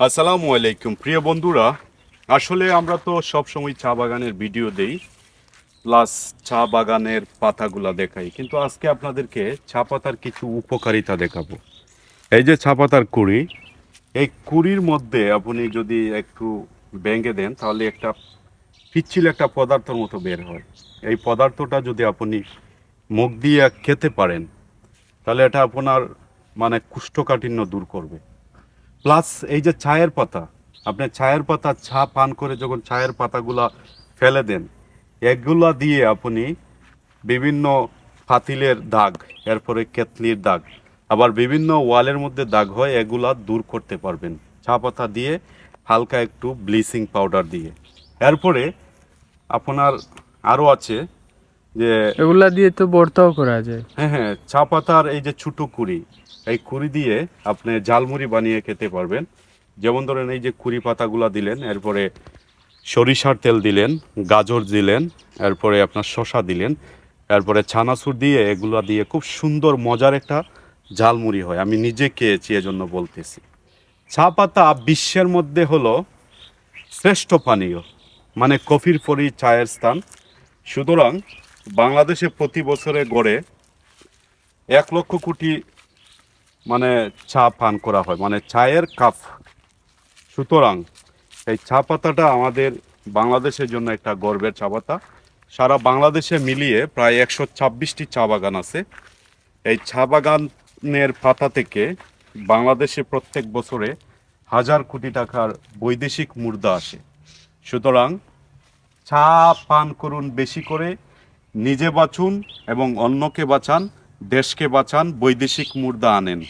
আসসালামু আলাইকুম প্রিয় বন্ধুরা। আসলে আমরা তো সব সময় চা বাগানের ভিডিও দেই, প্লাস চা বাগানের পাতাগুলা দেখাই, কিন্তু আজকে আপনাদেরকে চা পাতার কিছু উপকারিতা দেখাবো। এই যে চা পাতার কুড়ি, এই কুড়ির মধ্যে আপনি যদি একটু ভেঙে দেন তাহলে একটা পিচ্ছিল একটা পদার্থের মতো বের হয়। এই পদার্থটা যদি আপনি মুখ দিয়ে খেতে পারেন তাহলে এটা আপনার মানে কোষ্ঠকাঠিন্য দূর করবে। প্লাস এই যে চায়ের পাতা, আপনি চায়ের পাতা চা পান করে যখন চায়ের পাতাগুলা ফেলে দেন, এগুলা দিয়ে আপনি বিভিন্ন পাতিলের দাগ, এরপরে কেতলির দাগ, আবার বিভিন্ন ওয়ালের মধ্যে দাগ হয়, এগুলা দূর করতে পারবেন চা পাতা দিয়ে, হালকা একটু ব্লিচিং পাউডার দিয়ে। এরপরে আপনার আরও আছে যে এগুলা দিয়ে তো ভর্তাও করা যায়। হ্যাঁ হ্যাঁ, চা পাতার এই যে ছোটো কুড়ি, এই কুড়ি দিয়ে আপনি ঝালমুড়ি বানিয়ে খেতে পারবেন। যেমন ধরেন এই যে কুড়ি পাতাগুলা দিলেন, এরপরে সরিষার তেল দিলেন, গাজর দিলেন, এরপরে আপনার শসা দিলেন, এরপরে ছানাচুর দিয়ে এগুলা দিয়ে খুব সুন্দর মজার একটা ঝালমুড়ি হয়। আমি নিজে খেয়েছি, এজন্য বলতেছি। চা পাতা বিশ্বের মধ্যে হলো শ্রেষ্ঠ পানীয়, মানে কফির পরই চায়ের স্থান। সুতরাং বাংলাদেশে প্রতি বছরে গড়ে 1 লক্ষ কোটি মানে চা পান করা হয়, মানে চায়ের কাপ। সুতরাং এই চা পাতাটা আমাদের বাংলাদেশের জন্য একটা গর্বের চা পাতা। সারা বাংলাদেশে মিলিয়ে প্রায় 126টি চা বাগান আছে। এই চা বাগানের পাতা থেকে বাংলাদেশে প্রত্যেক বছরে 1,000 কোটি টাকার বৈদেশিক মুদ্রা আসে। সুতরাং চা পান করুন বেশি করে, নিজে বাঁচুন এবং অন্যকে বাঁচান, দেশকে বাঁচান, বৈদেশিক মুদ্রা আনেন।